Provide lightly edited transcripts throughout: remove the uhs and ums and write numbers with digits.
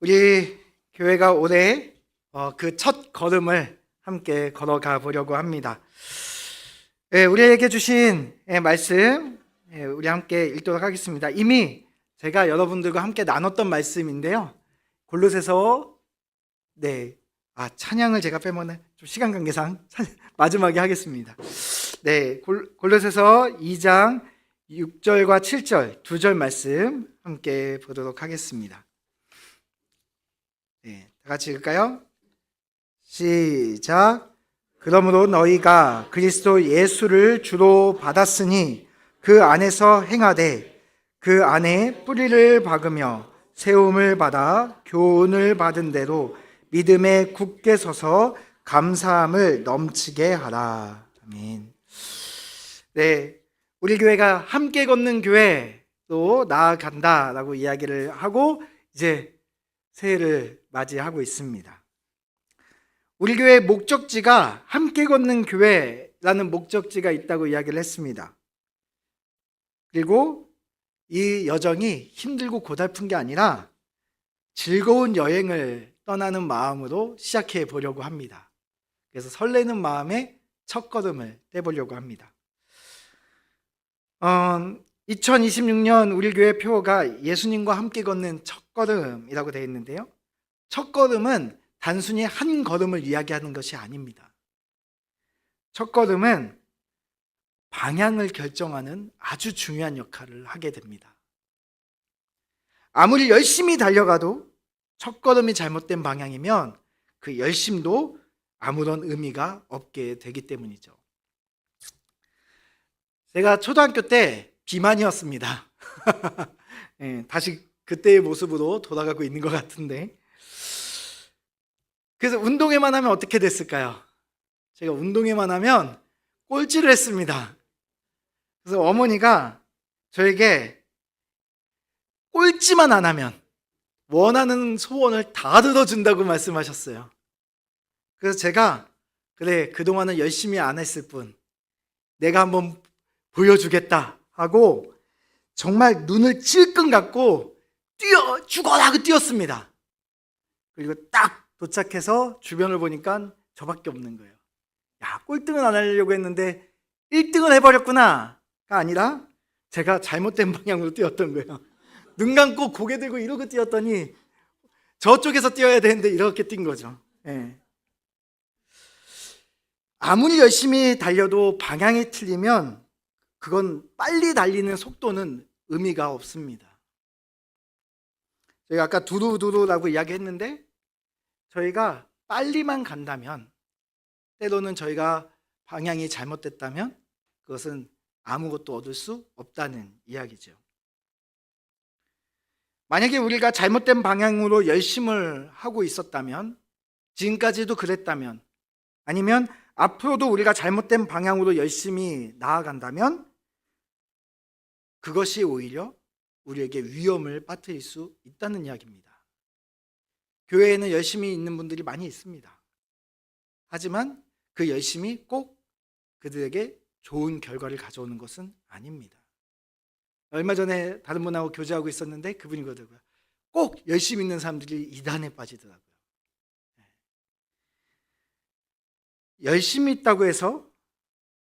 우리 교회가 올해 그 첫 걸음을 함께 걸어가 보려고 합니다. 우리에게 주신 말씀 우리 함께 읽도록 하겠습니다. 이미 제가 여러분들과 함께 나눴던 말씀인데요. 골로새서 찬양을 제가 빼면 좀 시간 관계상 마지막에 하겠습니다. 골로새서 2장 6절과 7절 두 절 말씀 함께 보도록 하겠습니다. 다 같이 읽을까요? 시작. 그러므로 너희가 그리스도 예수를 주로 받았으니 그 안에서 행하되 그 안에 뿌리를 박으며 세움을 받아 교훈을 받은 대로 믿음에 굳게 서서 감사함을 넘치게 하라. 아멘. 우리 교회가 함께 걷는 교회로 나아간다라고 이야기를 하고 이제 새해를 맞이하고 있습니다. 우리 교회의 목적지가 함께 걷는 교회라는 목적지가 있다고 이야기를 했습니다. 그리고 이 여정이 힘들고 고달픈 게 아니라 즐거운 여행을 떠나는 마음으로 시작해 보려고 합니다. 그래서 설레는 마음에 첫걸음을 떼보려고 합니다. 2026년 우리 교회 표어가 예수님과 함께 걷는 첫걸음이라고 되어 있는데요. 첫걸음은 단순히 한 걸음을 이야기하는 것이 아닙니다. 첫걸음은 방향을 결정하는 아주 중요한 역할을 하게 됩니다. 아무리 열심히 달려가도 첫걸음이 잘못된 방향이면 그 열심도 아무런 의미가 없게 되기 때문이죠. 제가 초등학교 때 비만이었습니다. 다시 그때의 모습으로 돌아가고 있는 것 같은데, 그래서 운동회만 하면 어떻게 됐을까요? 제가 운동회만 하면 꼴찌를 했습니다. 그래서 어머니가 저에게 꼴찌만 안 하면 원하는 소원을 다 들어준다고 말씀하셨어요. 그래서 제가 그래, 그동안은 열심히 안 했을 뿐 내가 한번 보여주겠다 하고 정말 눈을 찔끔 감고 죽어라 하고 뛰었습니다. 그리고 딱 도착해서 주변을 보니까 저밖에 없는 거예요. 야, 꼴등은 안 하려고 했는데 1등을 해버렸구나가 아니라 제가 잘못된 방향으로 뛰었던 거예요. 눈 감고 고개 들고 이러고 뛰었더니 저쪽에서 뛰어야 되는데 이렇게 뛴 거죠. 아무리 열심히 달려도 방향이 틀리면 그건 빨리 달리는 속도는 의미가 없습니다. 저희가 아까 두루두루라고 이야기했는데 저희가 빨리만 간다면, 때로는 저희가 방향이 잘못됐다면 그것은 아무것도 얻을 수 없다는 이야기죠. 만약에 우리가 잘못된 방향으로 열심을 하고 있었다면, 지금까지도 그랬다면, 아니면 앞으로도 우리가 잘못된 방향으로 열심히 나아간다면 그것이 오히려 우리에게 위험을 빠뜨릴 수 있다는 이야기입니다. 교회에는 열심히 있는 분들이 많이 있습니다. 하지만 그 열심이 꼭 그들에게 좋은 결과를 가져오는 것은 아닙니다. 얼마 전에 다른 분하고 교제하고 있었는데 그분이 그러더라고요. 꼭 열심히 있는 사람들이 이단에 빠지더라고요. 열심히 있다고 해서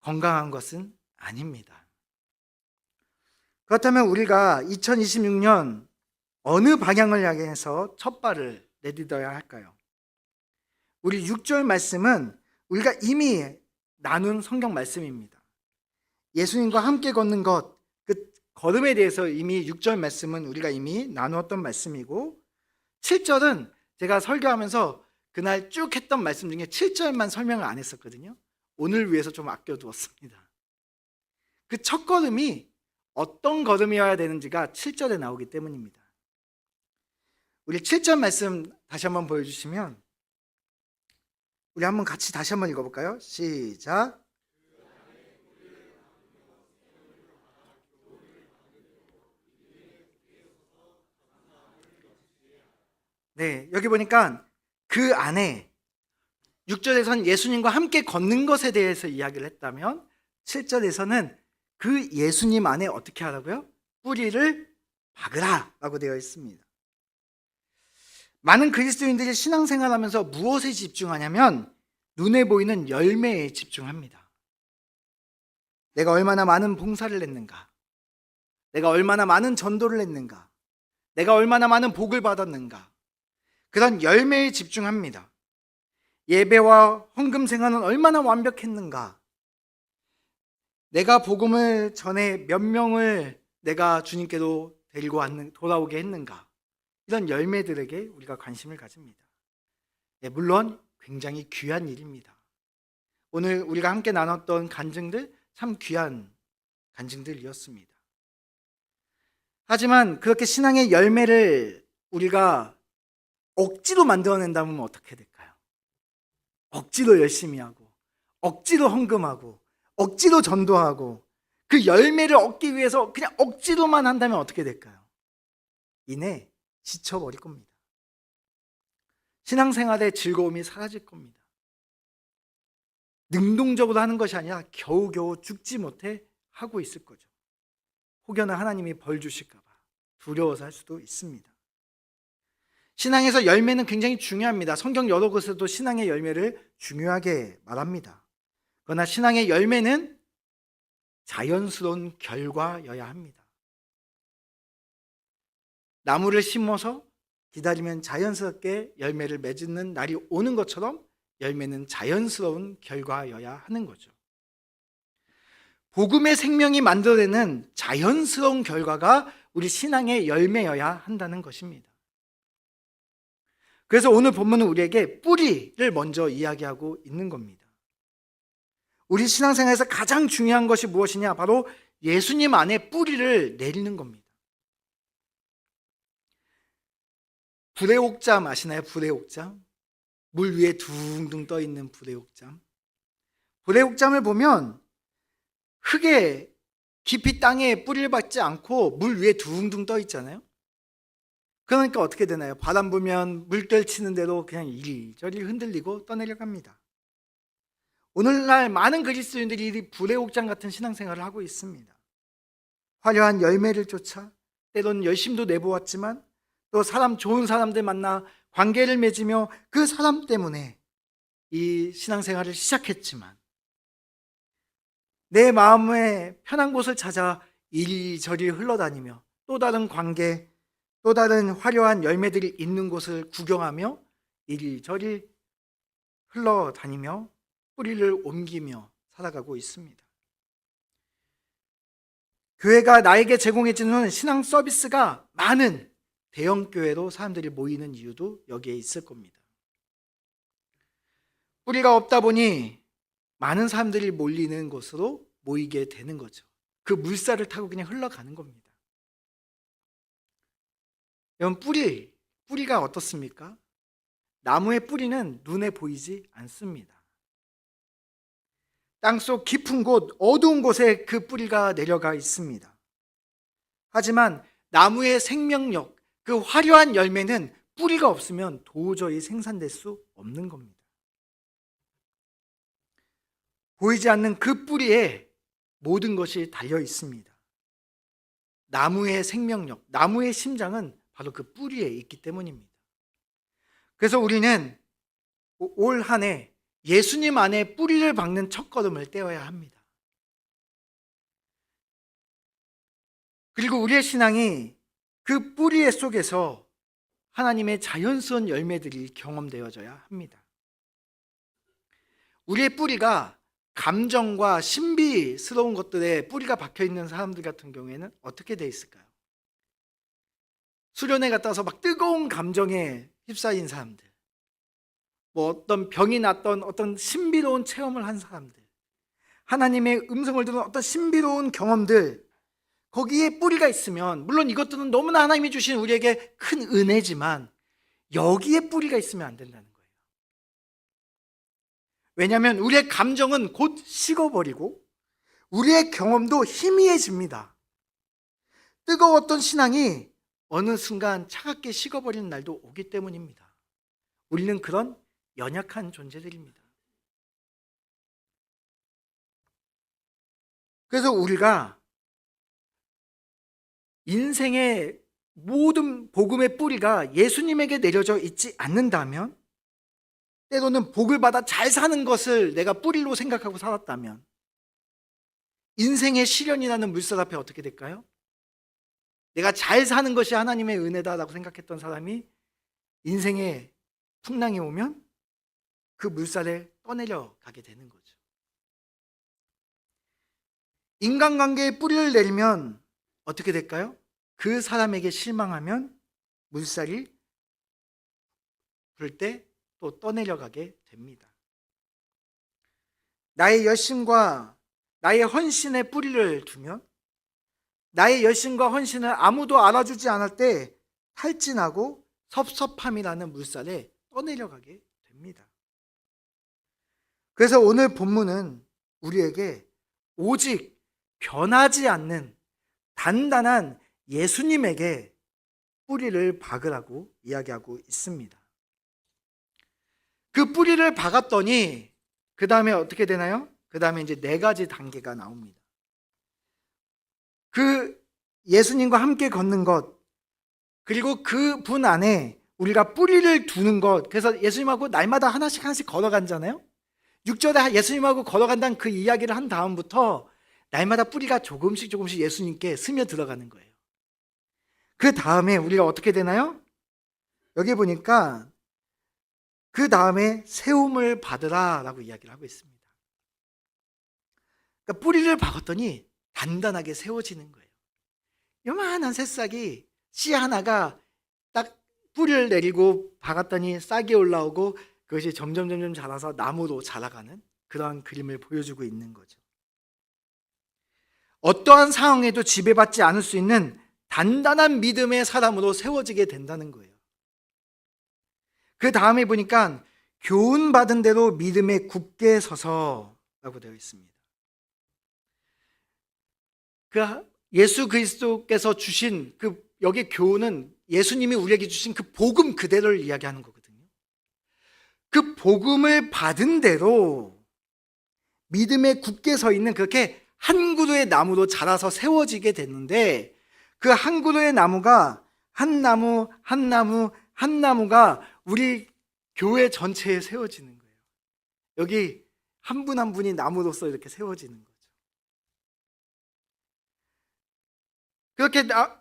건강한 것은 아닙니다. 그렇다면 우리가 2026년 어느 방향을 향해서 첫 발을 내딛어야 할까요? 우리 6절 말씀은 우리가 이미 나눈 성경 말씀입니다. 예수님과 함께 걷는 것, 그 걸음에 대해서 이미 6절 말씀은 우리가 이미 나누었던 말씀이고, 7절은 제가 설교하면서 그날 쭉 했던 말씀 중에 7절만 설명을 안 했었거든요. 오늘 위해서 좀 아껴두었습니다. 그 첫 걸음이 어떤 걸음이어야 되는지가 7절에 나오기 때문입니다. 우리 7절 말씀 다시 한번 보여주시면 우리 한번 같이 다시 한번 읽어볼까요? 시작. 여기 보니까 그 안에 6절에서는 예수님과 함께 걷는 것에 대해서 이야기를 했다면 7절에서는 그 예수님 안에 어떻게 하라고요? 뿌리를 박으라 라고 되어 있습니다. 많은 그리스도인들이 신앙생활하면서 무엇에 집중하냐면 눈에 보이는 열매에 집중합니다. 내가 얼마나 많은 봉사를 했는가, 내가 얼마나 많은 전도를 했는가, 내가 얼마나 많은 복을 받았는가, 그런 열매에 집중합니다. 예배와 헌금 생활은 얼마나 완벽했는가, 내가 복음을 전해 몇 명을 내가 주님께로 데리고 돌아오게 했는가, 이런 열매들에게 우리가 관심을 가집니다. 물론 굉장히 귀한 일입니다. 오늘 우리가 함께 나눴던 간증들 참 귀한 간증들이었습니다. 하지만 그렇게 신앙의 열매를 우리가 억지로 만들어낸다면 어떻게 될까요? 억지로 열심히 하고, 억지로 헌금하고, 억지로 전도하고, 그 열매를 얻기 위해서 그냥 억지로만 한다면 어떻게 될까요? 이내 지쳐버릴 겁니다. 신앙생활의 즐거움이 사라질 겁니다. 능동적으로 하는 것이 아니라 겨우겨우 죽지 못해 하고 있을 거죠. 혹여나 하나님이 벌 주실까 봐 두려워서 할 수도 있습니다. 신앙에서 열매는 굉장히 중요합니다. 성경 여러 곳에도 신앙의 열매를 중요하게 말합니다. 그러나 신앙의 열매는 자연스러운 결과여야 합니다. 나무를 심어서 기다리면 자연스럽게 열매를 맺는 날이 오는 것처럼 열매는 자연스러운 결과여야 하는 거죠. 복음의 생명이 만들어내는 자연스러운 결과가 우리 신앙의 열매여야 한다는 것입니다. 그래서 오늘 본문은 우리에게 뿌리를 먼저 이야기하고 있는 겁니다. 우리 신앙생활에서 가장 중요한 것이 무엇이냐? 바로 예수님 안에 뿌리를 내리는 겁니다. 불의 옥잠 아시나요? 불의 옥잠? 물 위에 둥둥 떠 있는 불의 옥잠. 불의 옥잠을 보면 흙에 깊이 땅에 뿌리를 박지 않고 물 위에 둥둥 떠 있잖아요. 그러니까 어떻게 되나요? 바람 불면 물결 치는 대로 그냥 이리저리 흔들리고 떠내려갑니다. 오늘날 많은 그리스도인들이 불의 옥잠 같은 신앙생활을 하고 있습니다. 화려한 열매를 쫓아 때론 열심도 내보았지만 또 좋은 사람들 만나 관계를 맺으며 그 사람 때문에 이 신앙생활을 시작했지만 내 마음의 편한 곳을 찾아 이리저리 흘러다니며 또 다른 관계, 또 다른 화려한 열매들이 있는 곳을 구경하며 이리저리 흘러다니며 뿌리를 옮기며 살아가고 있습니다. 교회가 나에게 제공해주는 신앙 서비스가 많은 대형 교회로 사람들이 모이는 이유도 여기에 있을 겁니다. 뿌리가 없다 보니 많은 사람들이 몰리는 곳으로 모이게 되는 거죠. 그 물살을 타고 그냥 흘러가는 겁니다. 여러분, 뿌리가 어떻습니까? 나무의 뿌리는 눈에 보이지 않습니다. 땅속 깊은 곳, 어두운 곳에 그 뿌리가 내려가 있습니다. 하지만 나무의 생명력, 그 화려한 열매는 뿌리가 없으면 도저히 생산될 수 없는 겁니다. 보이지 않는 그 뿌리에 모든 것이 달려 있습니다. 나무의 생명력, 나무의 심장은 바로 그 뿌리에 있기 때문입니다. 그래서 우리는 올 한 해 예수님 안에 뿌리를 박는 첫걸음을 떼어야 합니다. 그리고 우리의 신앙이 그 뿌리 속에서 하나님의 자연스러운 열매들이 경험되어져야 합니다. 우리의 뿌리가 감정과 신비스러운 것들에 뿌리가 박혀있는 사람들 같은 경우에는 어떻게 돼 있을까요? 수련회 갔다 와서 막 뜨거운 감정에 휩싸인 사람들, 어떤 병이 났던 어떤 신비로운 체험을 한 사람들, 하나님의 음성을 들은 어떤 신비로운 경험들, 거기에 뿌리가 있으면, 물론 이것들은 너무나 하나님이 주신 우리에게 큰 은혜지만 여기에 뿌리가 있으면 안 된다는 거예요. 왜냐하면 우리의 감정은 곧 식어버리고 우리의 경험도 희미해집니다. 뜨거웠던 신앙이 어느 순간 차갑게 식어버리는 날도 오기 때문입니다. 우리는 그런 연약한 존재들입니다. 그래서 우리가 인생의 모든 복음의 뿌리가 예수님에게 내려져 있지 않는다면, 때로는 복을 받아 잘 사는 것을 내가 뿌리로 생각하고 살았다면, 인생의 시련이라는 물살 앞에 어떻게 될까요? 내가 잘 사는 것이 하나님의 은혜다라고 생각했던 사람이 인생에 풍랑이 오면 그 물살에 떠내려 가게 되는 거죠. 인간관계에 뿌리를 내리면 어떻게 될까요? 그 사람에게 실망하면 물살이 불 때 또 떠내려가게 됩니다. 나의 열심과 나의 헌신에 뿌리를 두면, 나의 열심과 헌신을 아무도 알아주지 않을 때 탈진하고 섭섭함이라는 물살에 떠내려가게 됩니다. 그래서 오늘 본문은 우리에게 오직 변하지 않는 단단한 예수님에게 뿌리를 박으라고 이야기하고 있습니다. 그 뿌리를 박았더니 그 다음에 어떻게 되나요? 그 다음에 이제 4가지 단계가 나옵니다. 그 예수님과 함께 걷는 것, 그리고 그 분 안에 우리가 뿌리를 두는 것. 그래서 예수님하고 날마다 하나씩 하나씩 걸어간잖아요. 6절에 예수님하고 걸어간다는 그 이야기를 한 다음부터 날마다 뿌리가 조금씩 조금씩 예수님께 스며들어가는 거예요. 그 다음에 우리가 어떻게 되나요? 여기 보니까 그 다음에 세움을 받으라 라고 이야기를 하고 있습니다. 그러니까 뿌리를 박았더니 단단하게 세워지는 거예요. 요만한 새싹이, 씨 하나가 딱 뿌리를 내리고 박았더니 싹이 올라오고 그것이 점점 자라서 나무로 자라가는 그런 그림을 보여주고 있는 거죠. 어떠한 상황에도 지배받지 않을 수 있는 단단한 믿음의 사람으로 세워지게 된다는 거예요. 그 다음에 보니까 교훈받은 대로 믿음에 굳게 서서라고 되어 있습니다. 그 예수 그리스도께서 주신 그 여기 교훈은 예수님이 우리에게 주신 그 복음 그대로를 이야기하는 거거든요. 그 복음을 받은 대로 믿음에 굳게 서 있는, 그렇게 한 그루의 나무로 자라서 세워지게 됐는데, 그 한 그루의 나무가 한 나무 한 나무 한 나무가 우리 교회 전체에 세워지는 거예요. 여기 한 분 한 분이 나무로서 이렇게 세워지는 거죠.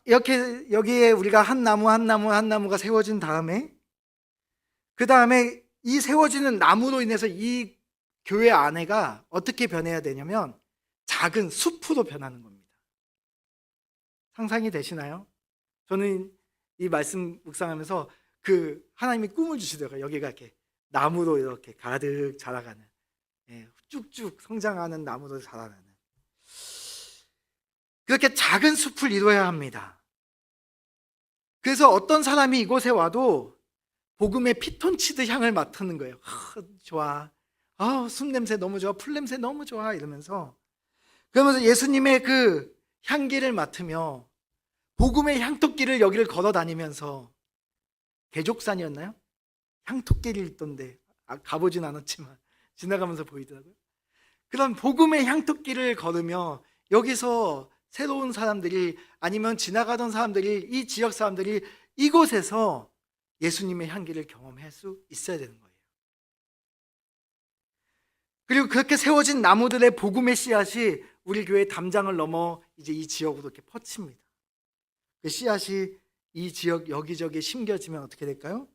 이렇게 여기에 우리가 한 나무 한 나무 한 나무가 세워진 다음에, 그 다음에 이 세워지는 나무로 인해서 이 교회 안에가 어떻게 변해야 되냐면 작은 숲으로 변하는 겁니다. 상상이 되시나요? 저는 이 말씀 묵상하면서 그 하나님이 꿈을 주시더라고요. 여기가 이렇게 나무로 이렇게 가득 자라가는, 쭉쭉 성장하는 나무로 자라나는, 그렇게 작은 숲을 이루어야 합니다. 그래서 어떤 사람이 이곳에 와도 복음의 피톤치드 향을 맡는 거예요. 좋아. 숲 냄새 너무 좋아. 풀 냄새 너무 좋아. 이러면서, 그러면서 예수님의 그 향기를 맡으며 복음의 향토끼를 여기를 걸어 다니면서, 개족산이었나요? 향토끼를 있던데, 가보진 않았지만 지나가면서 보이더라고요. 그런 복음의 향토끼를 걸으며 여기서 새로운 사람들이, 아니면 지나가던 사람들이, 이 지역 사람들이 이곳에서 예수님의 향기를 경험할 수 있어야 되는 거예요. 그리고 그렇게 세워진 나무들의 복음의 씨앗이 우리 교회 담장을 넘어 이제 이 지역으로 이렇게 퍼칩니다. 그 씨앗이 이 지역 여기저기 심겨지면 어떻게 될까요?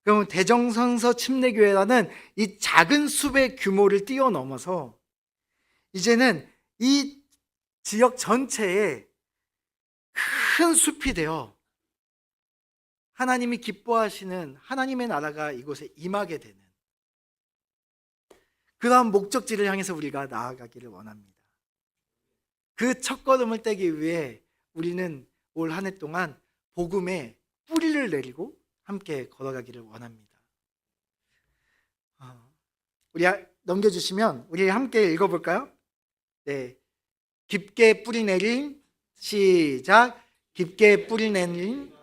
그러면 대정성서 침례교회라는 이 작은 숲의 규모를 뛰어넘어서 이제는 이 지역 전체에 큰 숲이 되어 하나님이 기뻐하시는 하나님의 나라가 이곳에 임하게 되는 그러한 목적지를 향해서 우리가 나아가기를 원합니다. 그 첫걸음을 떼기 위해 우리는 올 한 해 동안 복음에 뿌리를 내리고 함께 걸어가기를 원합니다. 우리 넘겨주시면 우리 함께 읽어볼까요? 네, 깊게 뿌리 내린, 시작. 깊게 뿌리 내린,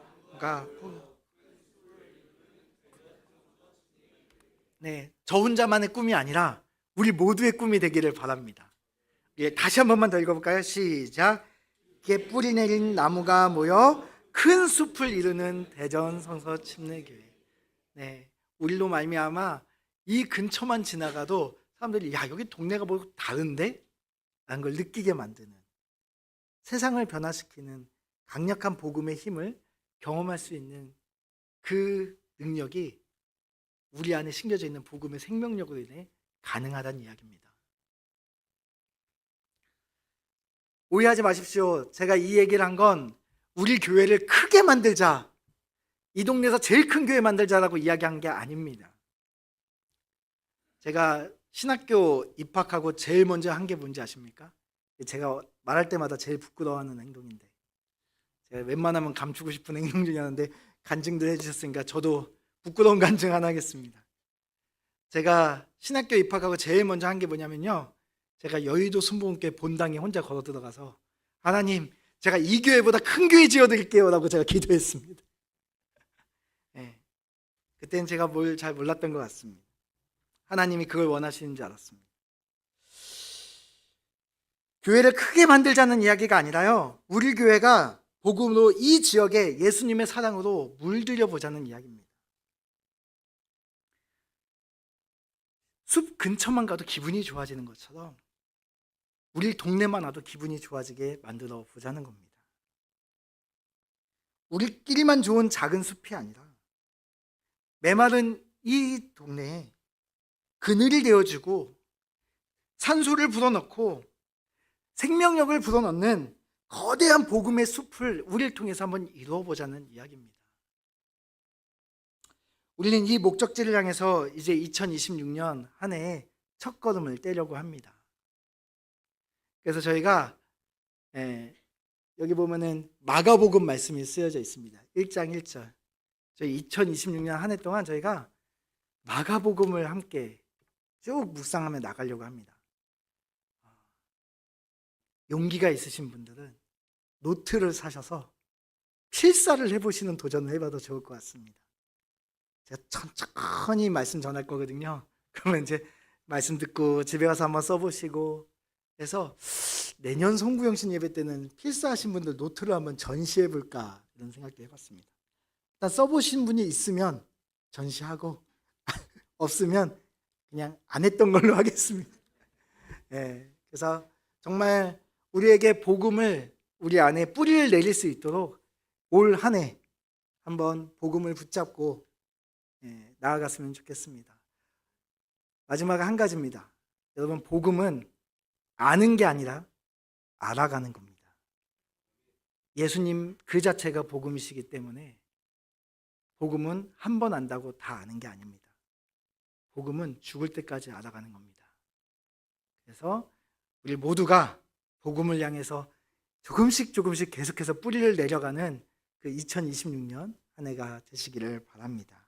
네, 저 혼자만의 꿈이 아니라 우리 모두의 꿈이 되기를 바랍니다. 다시 한 번만 더 읽어볼까요? 시작. 깊게 뿌리 내린 나무가 모여 큰 숲을 이루는 대전성서 침례교회. 네, 우리로 말미암아 이 근처만 지나가도 사람들이 야, 여기 동네가 뭐 다른데? 라는 걸 느끼게 만드는, 세상을 변화시키는 강력한 복음의 힘을 경험할 수 있는 그 능력이 우리 안에 심겨져 있는 복음의 생명력으로 인해 가능하다는 이야기입니다. 오해하지 마십시오. 제가 이 얘기를 한 건 우리 교회를 크게 만들자, 이 동네에서 제일 큰 교회 만들자라고 이야기한 게 아닙니다. 제가 신학교 입학하고 제일 먼저 한 게 뭔지 아십니까? 제가 말할 때마다 제일 부끄러워하는 행동인데, 제가 웬만하면 감추고 싶은 행동 중에 하나인데 간증도 해주셨으니까 저도 부끄러운 간증 하나 하겠습니다. 제가 신학교 입학하고 제일 먼저 한 게 뭐냐면요, 제가 여의도 순복음교회 본당에 혼자 걸어 들어가서 하나님, 제가 이 교회보다 큰 교회 지어드릴게요 라고 제가 기도했습니다. 네. 그때는 제가 뭘 잘 몰랐던 것 같습니다. 하나님이 그걸 원하시는 줄 알았습니다. 교회를 크게 만들자는 이야기가 아니라요, 우리 교회가 복음으로 이 지역에 예수님의 사랑으로 물들여 보자는 이야기입니다. 숲 근처만 가도 기분이 좋아지는 것처럼 우리 동네만 와도 기분이 좋아지게 만들어 보자는 겁니다. 우리끼리만 좋은 작은 숲이 아니라 메마른 이 동네에 그늘이 되어주고 산소를 불어넣고 생명력을 불어넣는 거대한 복음의 숲을 우리를 통해서 한번 이루어보자는 이야기입니다. 우리는 이 목적지를 향해서 이제 2026년 한 해에 첫 걸음을 떼려고 합니다. 그래서 저희가 여기 보면은 마가복음 말씀이 쓰여져 있습니다. 1장 1절. 저희 2026년 한 해 동안 저희가 마가복음을 함께 쭉 묵상하며 나가려고 합니다. 용기가 있으신 분들은 노트를 사셔서 필사를 해보시는 도전을 해봐도 좋을 것 같습니다. 제가 천천히 말씀 전할 거거든요. 그러면 이제 말씀 듣고 집에 가서 한번 써보시고 해서 내년 송구영신 예배 때는 필사하신 분들 노트를 한번 전시해볼까 이런 생각도 해봤습니다. 일단 써보신 분이 있으면 전시하고 없으면 그냥 안 했던 걸로 하겠습니다. 네, 그래서 정말 우리에게 복음을 우리 안에 뿌리를 내릴 수 있도록 올 한 해 한번 복음을 붙잡고 나아갔으면 좋겠습니다. 마지막 한 가지입니다. 여러분, 복음은 아는 게 아니라 알아가는 겁니다. 예수님 그 자체가 복음이시기 때문에 복음은 한 번 안다고 다 아는 게 아닙니다. 복음은 죽을 때까지 알아가는 겁니다. 그래서 우리 모두가 복음을 향해서 조금씩 계속해서 뿌리를 내려가는 그 2026년 한 해가 되시기를 바랍니다.